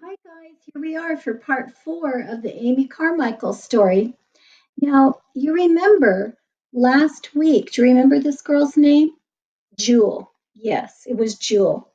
Hi, guys. Here we are for part four of the Amy Carmichael story. Now, you remember last week, do you remember this girl's name? Jewel. Yes, it was Jewel.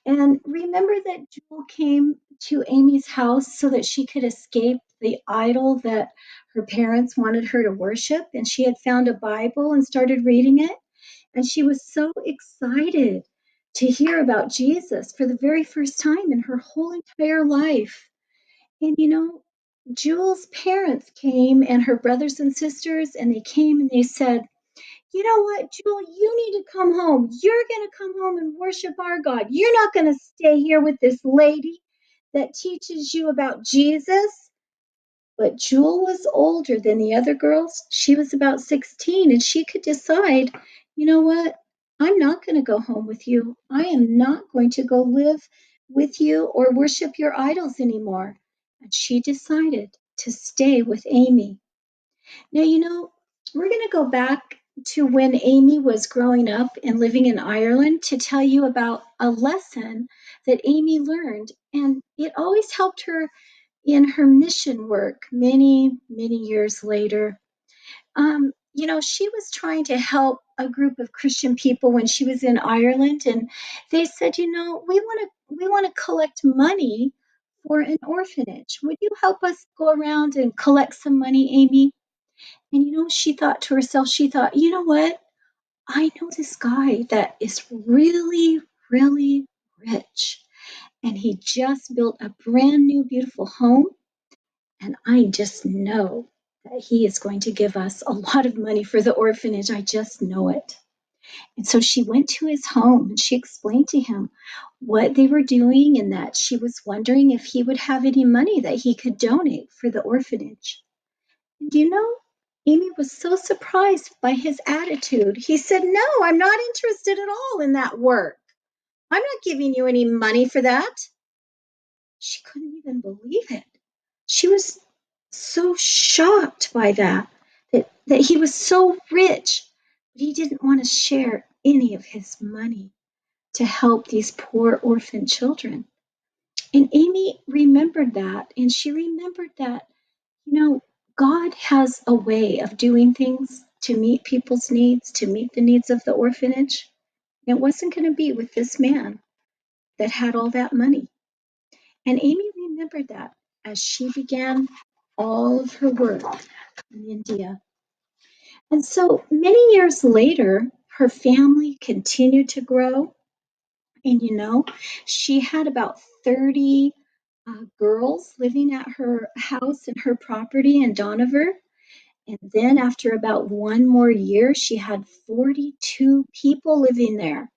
And remember that Jewel came to Amy's house so that she could escape the idol that her parents wanted her to worship. And she had found a Bible and started reading it. And she was so excited to hear about Jesus for the very first time in her whole entire life. And Jewel's parents came and her brothers and sisters, and they came and they said, "You know what, Jewel, you need to come home. You're going to come home and worship our God. You're not going to stay here with this lady that teaches you about Jesus." But Jewel was older than the other girls. She was about 16, and she could decide, you know what? I'm not going to go home with you. I am not going to go live with you or worship your idols anymore. And she decided to stay with Amy. Now, we're going to go back to when Amy was growing up and living in Ireland to tell you about a lesson that Amy learned. And it always helped her in her mission work many, many years later. She was trying to help a group of Christian people when she was in Ireland, and they said, we want to collect money for an orphanage. Would you help us go around and collect some money, Amy? And she thought to herself, she thought, you know what? I know this guy that is really, really rich, and he just built a brand new, beautiful home. And I just know that he is going to give us a lot of money for the orphanage. I just know it. And so she went to his home and she explained to him what they were doing and that she was wondering if he would have any money that he could donate for the orphanage. And Amy was so surprised by his attitude. He said, "No, I'm not interested at all in that work. I'm not giving you any money for that." She couldn't even believe it. She was so shocked by that he was so rich, but he didn't want to share any of his money to help these poor orphan children. And Amy remembered that, and she remembered that, God has a way of doing things to meet people's needs, to meet the needs of the orphanage. It wasn't going to be with this man that had all that money. And Amy remembered that as she began all of her work in India. And so many years later, her family continued to grow. And she had about 30 girls living at her house and her property in Dohnavur. And then, after about one more year, she had 42 people living there.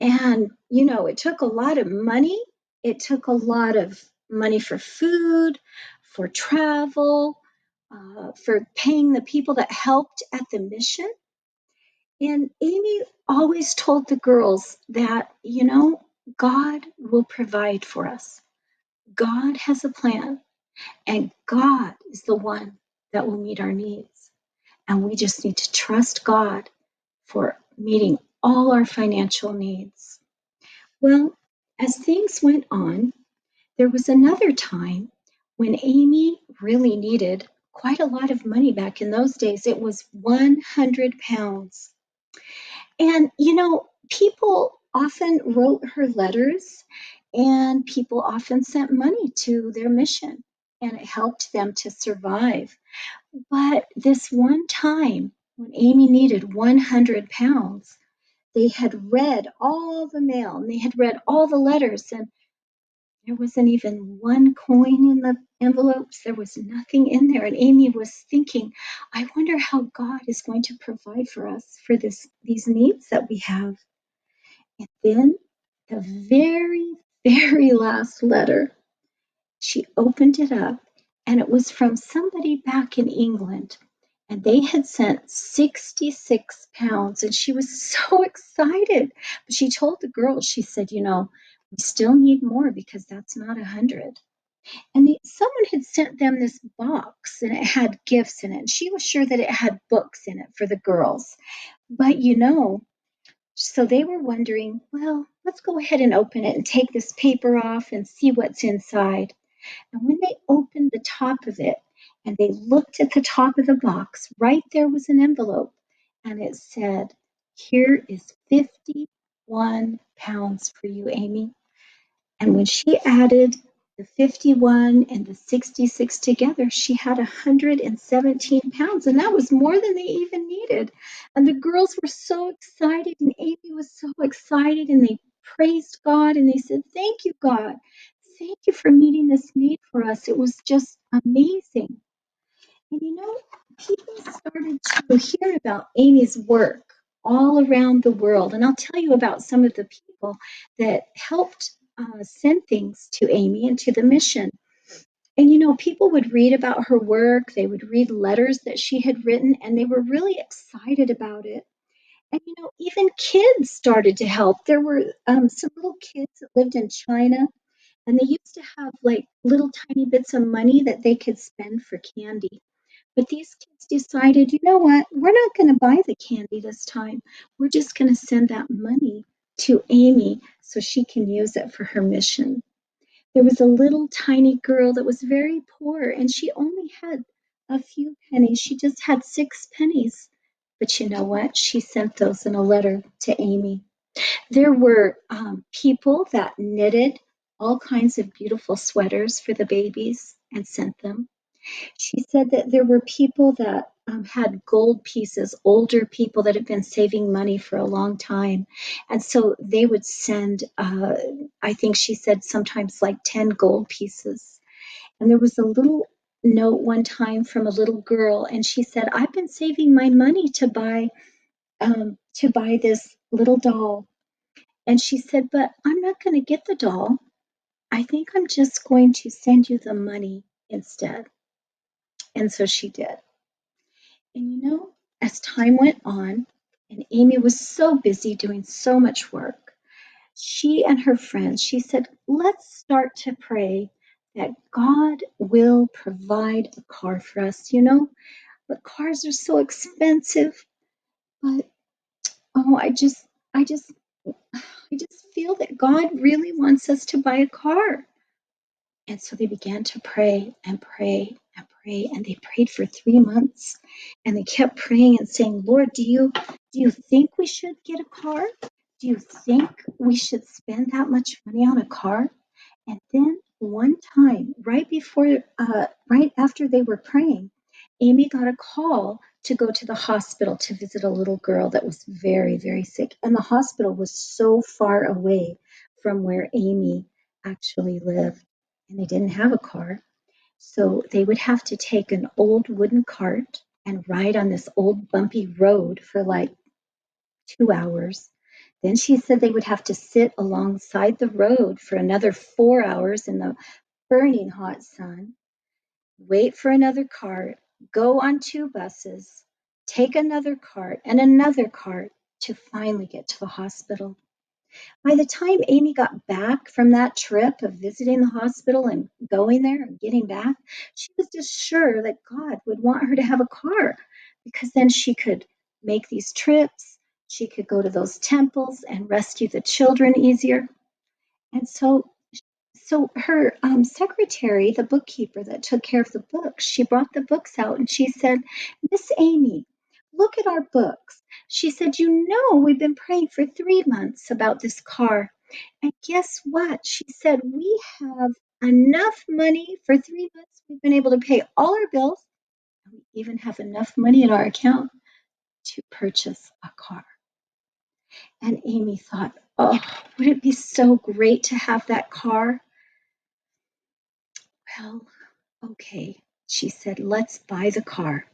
And, it took a lot of money. It took a lot of money for food, for travel, for paying the people that helped at the mission. And Amy always told the girls that, God will provide for us. God has a plan, and God is the one that will meet our needs. And we just need to trust God for meeting all our financial needs. Well, as things went on, there was another time when Amy really needed quite a lot of money back in those days. It was 100 pounds. And, people often wrote her letters and people often sent money to their mission and it helped them to survive. But this one time when Amy needed 100 pounds, they had read all the mail and they had read all the letters, and there wasn't even one coin in the envelopes. There was nothing in there. And Amy was thinking, I wonder how God is going to provide for us for these needs that we have. And then the very, very last letter, she opened it up and it was from somebody back in England. And they had sent 66 pounds. And she was so excited. But she told the girls, she said, we still need more because that's not 100. And someone had sent them this box and it had gifts in it. And she was sure that it had books in it for the girls. But So they were wondering, well, let's go ahead and open it and take this paper off and see what's inside. And when they opened the top of it and they looked at the top of the box, right there was an envelope and it said, "Here is 51 pounds for you, Amy." And when she added the 51 and the 66 together, she had 117 pounds, and that was more than they even needed. And the girls were so excited, and Amy was so excited, and they praised God and they said, "Thank you, God. Thank you for meeting this need for us. It was just amazing." And people started to hear about Amy's work all around the world. And I'll tell you about some of the people that helped send things to Amy and to the mission. And people would read about her work, they would read letters that she had written, and they were really excited about it. And even kids started to help. There were some little kids that lived in China, and they used to have like little tiny bits of money that they could spend for candy. But these kids decided, you know what? We're not going to buy the candy this time. We're just going to send that money to Amy so she can use it for her mission. There was a little tiny girl that was very poor and she only had a few pennies. She just had 6 pennies. But you know what? She sent those in a letter to Amy. There were people that knitted all kinds of beautiful sweaters for the babies and sent them. She said that there were people that had gold pieces, older people that had been saving money for a long time. And so they would send, I think she said sometimes like 10 gold pieces. And there was a little note one time from a little girl, and she said, "I've been saving my money to buy this little doll." And she said, "But I'm not going to get the doll. I think I'm just going to send you the money instead." And so she did. And as time went on, and Amy was so busy doing so much work, she and her friends, she said, "Let's start to pray that God will provide a car for us. But cars are so expensive. But oh, I just feel that God really wants us to buy a car." And so they began to pray and pray and pray, and they prayed for 3 months. And they kept praying and saying, "Lord, do you think we should get a car? Do you think we should spend that much money on a car?" And then one time, right after they were praying, Amy got a call to go to the hospital to visit a little girl that was very, very sick. And the hospital was so far away from where Amy actually lived, and they didn't have a car. So they would have to take an old wooden cart and ride on this old bumpy road for like 2 hours. Then she said they would have to sit alongside the road for another 4 hours in the burning hot sun, wait for another cart, go on 2 buses, take another cart and another cart to finally get to the hospital. By the time Amy got back from that trip of visiting the hospital and going there and getting back, she was just sure that God would want her to have a car because then she could make these trips. She could go to those temples and rescue the children easier. And so her secretary, the bookkeeper that took care of the books, she brought the books out and she said, "Miss Amy, look at our books." She said, "We've been praying for 3 months about this car. And guess what?" She said, "We have enough money for 3 months. We've been able to pay all our bills. And we even have enough money in our account to purchase a car." And Amy thought, "Oh, would it be so great to have that car?" Well, okay, she said, "Let's buy the car."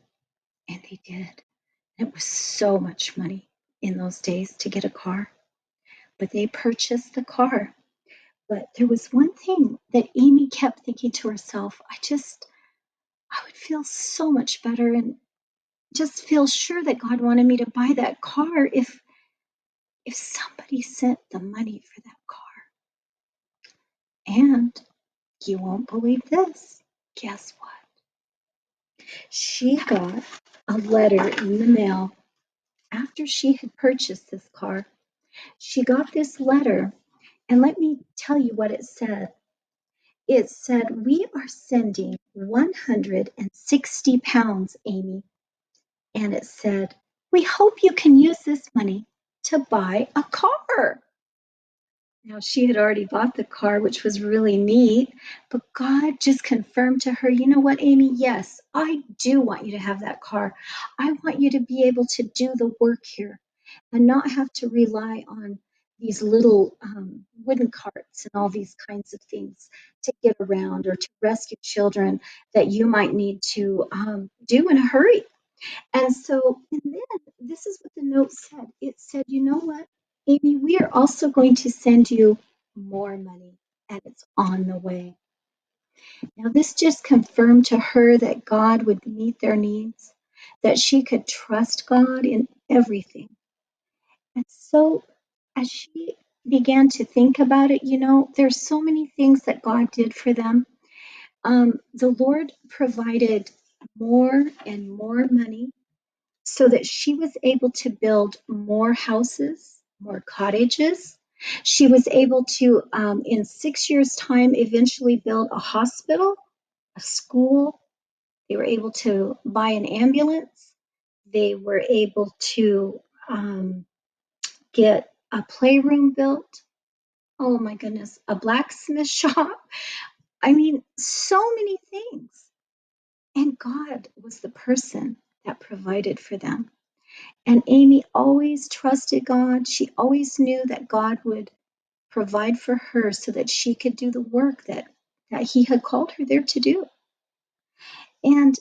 And they did. It was so much money in those days to get a car. But they purchased the car. But there was one thing that Amy kept thinking to herself, I would feel so much better and just feel sure that God wanted me to buy that car if somebody sent the money for that car. And you won't believe this. Guess what? She got a letter in the mail after she had purchased this car. She got this letter, and let me tell you what it said. It said, "We are sending 160 pounds, Amy." And it said, "We hope you can use this money to buy a car." Now, she had already bought the car, which was really neat, but God just confirmed to her, "You know what, Amy? Yes, I do want you to have that car. I want you to be able to do the work here and not have to rely on these little wooden carts and all these kinds of things to get around or to rescue children that you might need to do in a hurry." And then this is what the note said. It said, "You know what, Amy, we are also going to send you more money, and it's on the way." Now, this just confirmed to her that God would meet their needs, that she could trust God in everything. And so, as she began to think about it, there's so many things that God did for them. The Lord provided more and more money so that she was able to build more houses, more cottages. She was able to, in 6 years' time, eventually build a hospital, a school. They were able to buy an ambulance. They were able to get a playroom built. Oh my goodness, a blacksmith shop. I mean, so many things. And God was the person that provided for them. And Amy always trusted God. She always knew that God would provide for her so that she could do the work that He had called her there to do. And,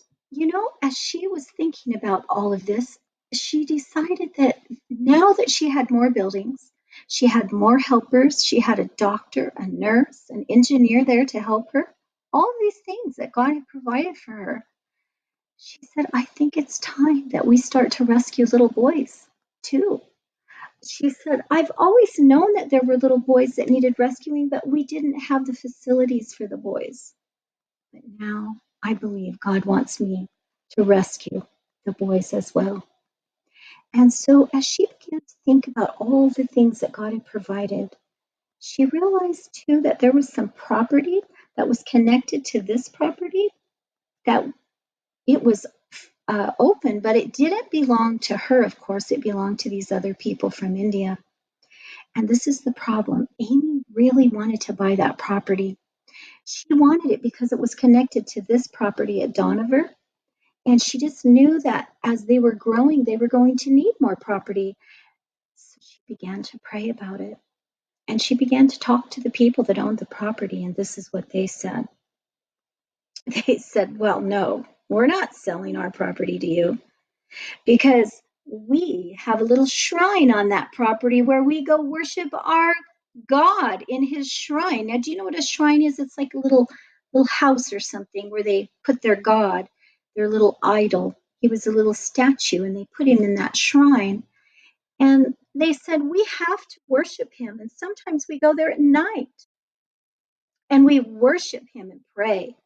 as she was thinking about all of this, she decided that now that she had more buildings, she had more helpers, she had a doctor, a nurse, an engineer there to help her, all of these things that God had provided for her. She said, "I think it's time that we start to rescue little boys too." She said, "I've always known that there were little boys that needed rescuing, but we didn't have the facilities for the boys. But now I believe God wants me to rescue the boys as well." And so, as she began to think about all the things that God had provided, she realized too that there was some property that was connected to this property, that it was open, but it didn't belong to her, of course. It belonged to these other people from India. And this is the problem. Amy really wanted to buy that property. She wanted it because it was connected to this property at Donover. And she just knew that as they were growing, they were going to need more property. So she began to pray about it. And she began to talk to the people that owned the property. And this is what they said. They said, "Well, no, we're not selling our property to you, because we have a little shrine on that property where we go worship our God in his shrine." Now, do you know what a shrine is? It's like a little house or something where they put their God, their little idol. He was a little statue, and they put him in that shrine. And they said, "We have to worship him. And sometimes we go there at night and we worship him and pray."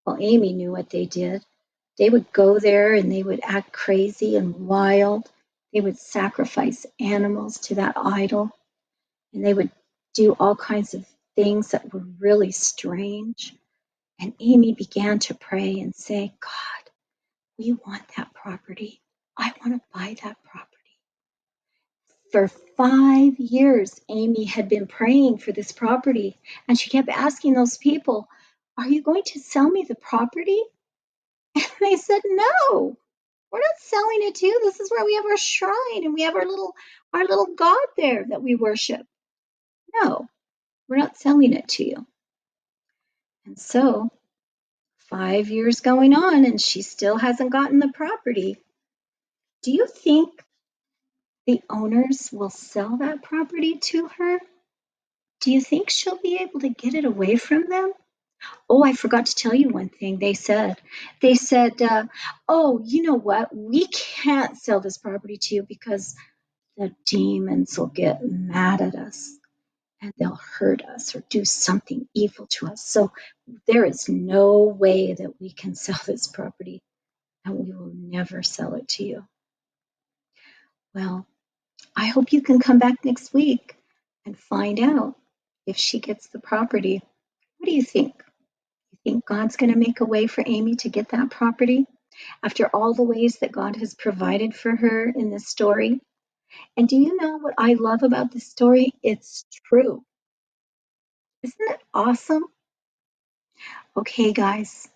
Well, Amy knew what they did. They would go there and they would act crazy and wild. They would sacrifice animals to that idol, and they would do all kinds of things that were really strange. And Amy began to pray and say, "God, we want that property. I want to buy that property." For 5 years, Amy had been praying for this property, and she kept asking those people, "Are you going to sell me the property?" And they said, "No, we're not selling it to you. This is where we have our shrine and we have our little God there that we worship. No, we're not selling it to you." And so 5 years going on and she still hasn't gotten the property. Do you think the owners will sell that property to her? Do you think she'll be able to get it away from them? Oh, I forgot to tell you one thing they said, "Oh, you know what? We can't sell this property to you because the demons will get mad at us and they'll hurt us or do something evil to us. So there is no way that we can sell this property, and we will never sell it to you." Well, I hope you can come back next week and find out if she gets the property. What do you think? You think God's going to make a way for Amy to get that property after all the ways that God has provided for her in this story? And do you know what I love about this story? It's true. Isn't it awesome? Okay, guys,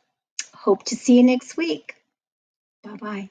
hope to see you next week. Bye bye.